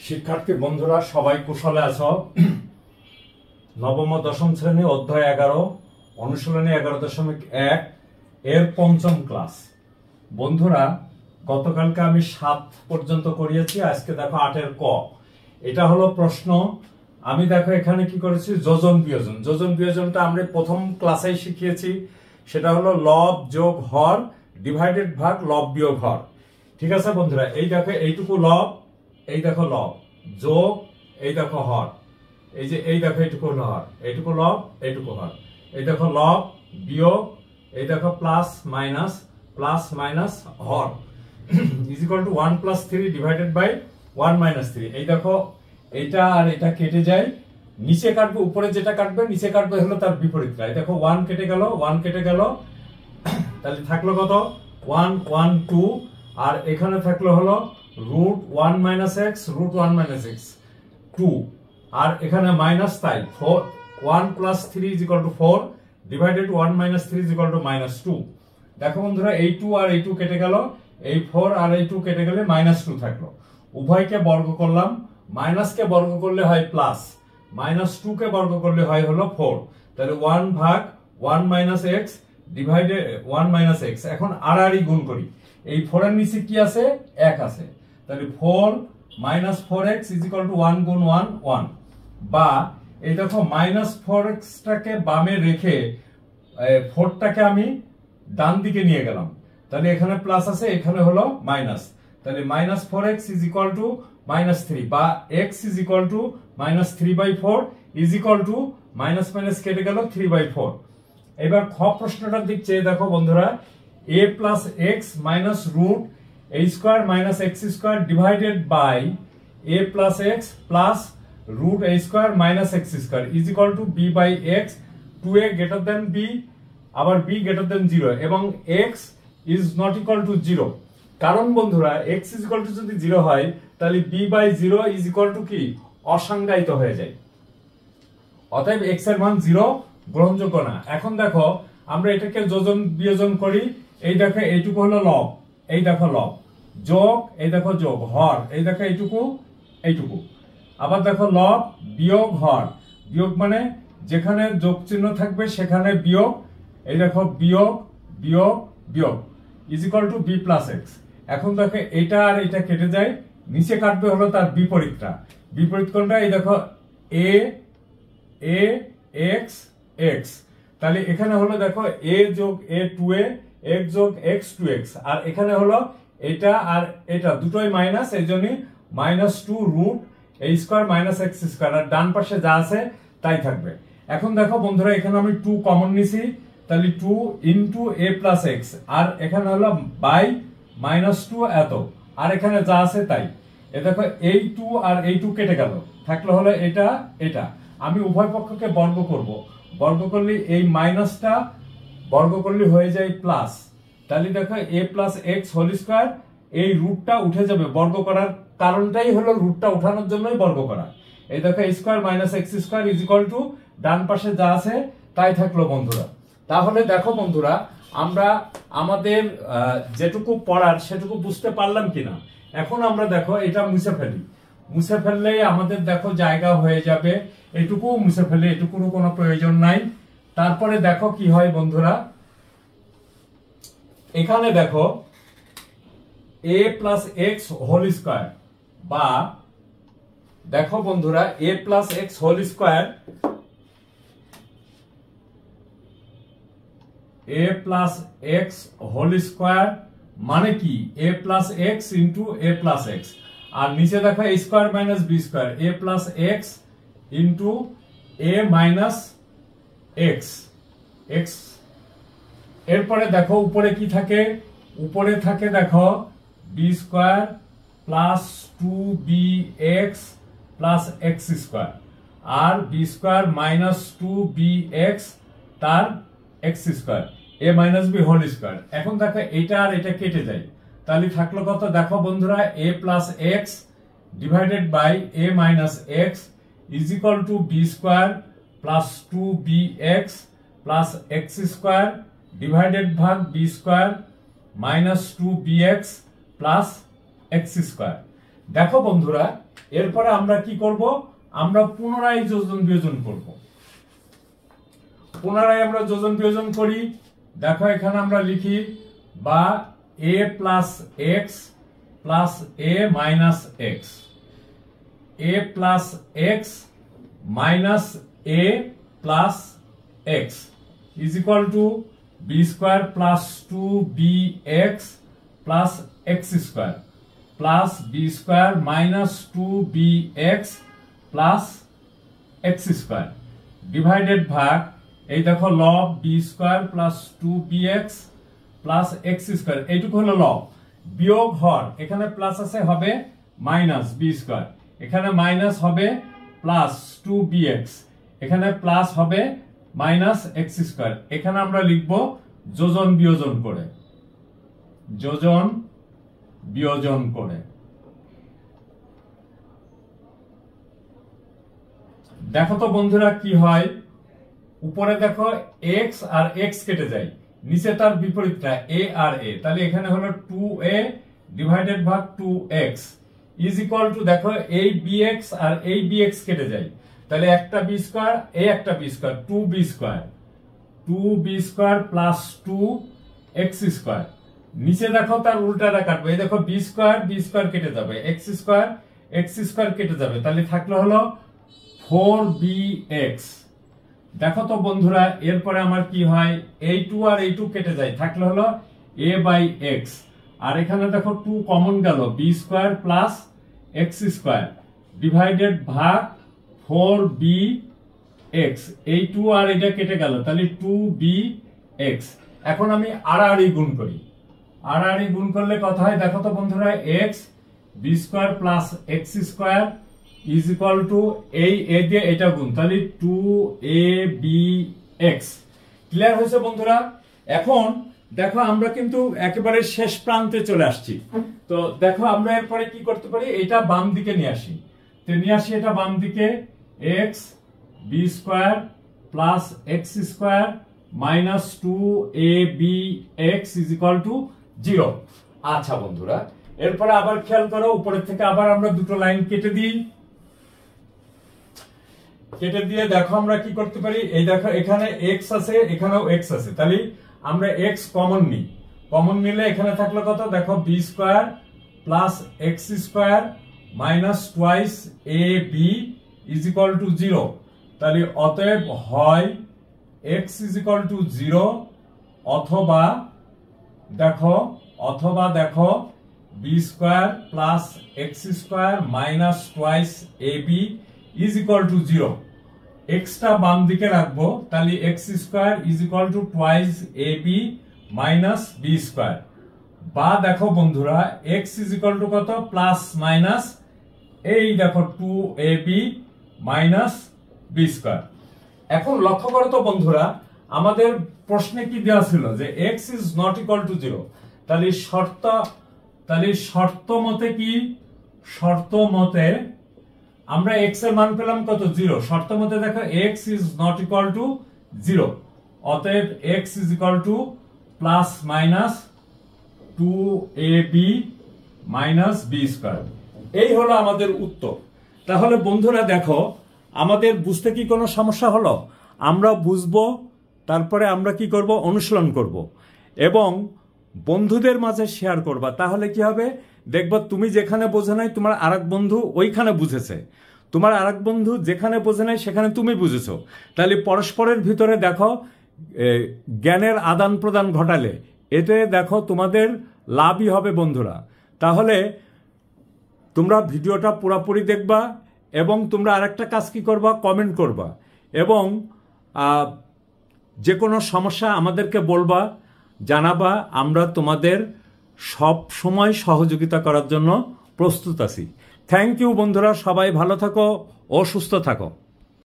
শিক্ষার্থী বন্ধুরা সবাই কুশলে আছো? নবম ও দশম শ্রেণী অধ্যায় 11 অনুশীলনী 11.1 এর পঞ্চম ক্লাস। বন্ধুরা গতকালকে আমি 7 পর্যন্ত করিয়েছি, আজকে দেখো 8 এর ক। এটা হলো প্রশ্ন। আমি দেখো এখানে কি করেছি, যোজন বিয়োজন। যোজন বিয়োজনটা আমরা প্রথম ক্লাসেই শিখিয়েছি, সেটা হলো লব যোগ হর ডিভাইডেড ভাগ লব বিয়োগ হর। ঠিক আছে বন্ধুরা, এই দেখো এইটুকু লব, এই দেখো লব যোগ, এই দেখো হর, এই যে এই দেখো এইটুকু হর, এইটুকু লব এইটুকু হর, এই দেখো লব বিয়োগ, এই দেখো প্লাস মাইনাস হর is equal to 1 + 3 divided by 1 - 3। এই দেখো এইটা আর এটা কেটে যায়, নিচে কাটবে, উপরে যেটা কাটবে নিচে কাটবে হলো তার বিপরীতটা। এই দেখো 1 কেটে গেল, 1 কেটে গেল, তাহলে থাকলো কত 1 1 2, আর এখানে থাকলো হলো √1 - x √1 - x 2, আর এখানে মাইনাস, তাই 4 1 + 3 = 4 ডিভাইডেড 1 - 3 = -2। দেখো বন্ধুরা এই 2 আর এই 2 কেটে গেল, এই 4 আর এই 2 কেটে গেলে -2 থাকলো। উভয়কে বর্গ করলাম, মাইনাসকে বর্গ করলে হয় প্লাস, -2 কে বর্গ করলে হয় হলো 4। তাহলে 1 ভাগ 1 - x ডিভাইডেড 1 - x। এখন আড়াআড়ি গুণ করি, এই 4 এর নিচে কি আছে, 1 আছে, তাহলে 4 - 4x = 1 গুণ 1 1। বা এই দেখো -4x টাকে বামে রেখে 4টাকে আমি ডান দিকে নিয়ে গেলাম, তাহলে এখানে প্লাস আছে, এখানে হলো মাইনাস, তাহলে -4x = -3, বা x -3/4 মাইনাস কেটে গেল 3/4। এবার খ প্রশ্নটার দিক চেয়ে দেখো বন্ধুরা, a + x - √a² - x² divided by a + x + √a² - x² is equal to b/x, 2a > b, আবার b > 0 এবং x is not equal to 0। কারণ বন্ধুরা x ইজ ইকুয়াল টু যদি 0 হয় তাহলে b/0 ইজ ইকুয়াল টু কি, অসংজ্ঞায়িত হয়ে যায়। অতএব x এর মান 0 গ্রহণযোগ্য না। এখন দেখো আমরা এটাকে যোজন বিয়োজন করি, এই দেখো এইটুকু হলো লব, এই দেখো লব যোগ, এই দেখো যোগ হর, এই দেখো এইটুকু, আবার দেখো লব বিয়োগ হর, বিয়োগ মানে যেখানে যোগ চিহ্ন থাকবে সেখানে বিয়োগ, এই দেখো বিয়োগ বিয়োগ বিয়োগ is equal two b + x। এখন দেখো এটা আর এটা কেটে যায়, নিচে কাটবে হলো তার বিপরীতটা। বিপরীত কোনটা, এই দেখো a x x, তাহলে এখানে হলো দেখো a যোগ a 2a, x যোগ x 2x, আর এখানে হলো এটা আর এটা দুটোই মাইনাস, এই জন্য -2 √a² - x², আর ডান পাশে যা আছে তাই থাকবে। এখন দেখো বন্ধুরা এখানে আমি 2 কমন নিছি, তাহলে 2 * a + x, আর এখানে হলো বাই -2 এত, আর এখানে যা আছে তাই। এ দেখো এই 2 আর এই 2 কেটে গেল, থাকলো হলো এটা এটা। আমি উভয় পক্ষকে বর্গ করব, বর্গ করলে এই মাইনাসটা বর্গ করলে হয়ে যায় প্লাস, তাহলে দেখো a + x² এই রুটটা উঠে যাবে, বর্গ করার কারণটাই হলো রুটটা উঠানোর জন্যই বর্গ করা। এই দেখো a² - x² is equal two ডান পাশে যা আছে তাই থাকলো বন্ধুরা। তাহলে দেখো বন্ধুরা আমরা আমাদের যেটুকু পড়ার সেটুকু বুঝতে পারলাম কিনা। এখন আমরা দেখো এটা মুছে ফেলি, মুছে ফেললেই আমাদের দেখো জায়গা হয়ে যাবে, এটুকু মুছে ফেলে, এটুকুরও কোনো প্রয়োজন নাই। তারপরে দেখো কি হয় বন্ধুরা, এখানে দেখো a + x² বা দেখো বন্ধুরা a + x² মানে কি, a + x * a + x, আর নিচে দেখো a² - b², a + x * a - x x। এরপরে দেখো উপরে কি থাকে, উপরে থাকে দেখো b² + 2bx + x², আর b² - 2bx তার x², a - b²। এখন দেখো এটা আর এটা কেটে যায়, তাহলে থাকলো কত, দেখো বন্ধুরা a + x divided by a - x is equal to b² + 2bx + x² divided ভাগ b² - 2bx + x²। দেখো বন্ধুরা এরপরে আমরা কি করব, আমরা পুনরায় যোজন বিয়োজন করব। পুনরায় আমরা যোজন বিয়োজন করি। দেখো এখানে আমরা লিখি বা a plus x plus a minus x, a plus x minus a plus x is equal to b square plus 2bx plus x square plus b square minus 2bx plus x square divided ভাগ এই দেখো লব b square plus 2bx plus x square, এইটুকু হলো লব। বিয়োগ হর, এখানে প্লাস আছে হবে মাইনাস বি স্কোয়ার, এখানে মাইনাস হবে প্লাস 2bx, এখানে প্লাস হবে মাইনাস এক্স স্কোয়ার। এখানে আমরা লিখব যোজন বিয়োজন করে, যোজন বিয়োজন করে। দেখো তো বন্ধুরা কি হয়, উপরে দেখো x আর x কেটে যায়, নিচে তার বিপরীতটা a আর a, তাহলে এখানে হলো 2a ডিভাইডেড ভাগ 2x ইজ ইকুয়াল টু দেখো এই bx আর এই bx কেটে যায়, তাহলে একটা b স্কয়ার এই একটা b square 2b square, 2b square plus 2x square. নিচে দেখো তার উল্টাটা কাটবে, এই দেখো b স্কয়ার কেটে যাবে, x স্কয়ার কেটে যাবে, তাহলে থাকলো হলো 4bx। দেখো তো বন্ধুরা এরপরে আমার কি হয়, এই 2 আর এই 2 কেটে যায়, থাকলো হলো a বাই x, আর এখানে দেখো 2 কমন গেল, b square plus x square divided ভাগ 4bx, এই 2 আর এটা কেটে গেল, তাহলে 2bx। এখন আমি আড়াআড়ি গুণ করি, আড়াআড়ি গুণ করলে কত হয় দেখো তো বন্ধুরা, x b square plus x square is equal two এই a দিয়ে এটা গুণ, তাহলে 2abx। ক্লিয়ার হয়েছে বন্ধুরা? এখন দেখো আমরা কিন্তু একেবারে শেষ প্রান্তে চলে আসছি, তো দেখো আমরা এরপরে কি করতে পারি, এটা বাম দিকে নিয়ে আসি, তো নিয়ে আসি এটা বাম দিকে, x b square plus x square minus 2abx is equal two 0। আচ্ছা বন্ধুরা এরপরে আবার খেয়াল করো, উপরের থেকে আবার আমরা দুটো লাইন কেটে দিই, কেটে দিয়ে দেখো আমরা কি করতে পারি, এই দেখো এখানে x আছে এখানেও x আছে, তাহলে আমরা x কমন নিই, কমন নিলে এখানে থাকলো কত দেখো b square plus x square minus twice ab is equal two 0, তাহলে অতএব হয় x ইজ ইকুয়াল টু 0 অথবা দেখো b square plus x square minus twice ab is equal two 0। x টা বাম দিকে রাখবো, তাহলে x square is equal two twice ab minus b square, বা দেখো বন্ধুরা x ইজ ইকুয়াল টু কত প্লাস মাইনাস এই দেখো 2ab মাইনাস b স্কয়ার। এখন লক্ষ্য করো তো বন্ধুরা আমাদের প্রশ্নে কি দেওয়া ছিল যে x is not equal to 0, তাহলে শর্ত মতে কি, শর্ত মতে আমরা x এর মান পেলাম কত 0, শর্ত মতে দেখো x is not equal to 0, অতএব x is equal two plus minus 2ab minus b square. এই হলো আমাদের উত্তর। তাহলে বন্ধুরা দেখো আমাদের বুঝতে কি কোনো সমস্যা হলো, আমরা বুঝবো, তারপরে আমরা কি করব, অনুশীলন করব এবং বন্ধুদের মাঝে শেয়ার করবা, তাহলে কি হবে দেখবা তুমি যেখানে বোঝে নাই তোমার আরেক বন্ধু ওইখানে বুঝেছে, তোমার আরেক বন্ধু যেখানে বোঝে নাই সেখানে তুমি বুঝেছো, তাহলে পরস্পরের ভিতরে দেখো জ্ঞানের আদান প্রদান ঘটালে এতে দেখো তোমাদের লাভই হবে বন্ধুরা। তাহলে তোমরা ভিডিওটা পুরোপুরি দেখবা এবং তোমরা আরেকটা কাজ কি করবা, কমেন্ট করবা এবং যে কোনো সমস্যা আমাদেরকে বলবা, জানাবা, আমরা তোমাদের সব সময় সহযোগিতা করার জন্য প্রস্তুত আছি। থ্যাংক ইউ বন্ধুরা, সবাই ভালো থাকো ও সুস্থ থাকো।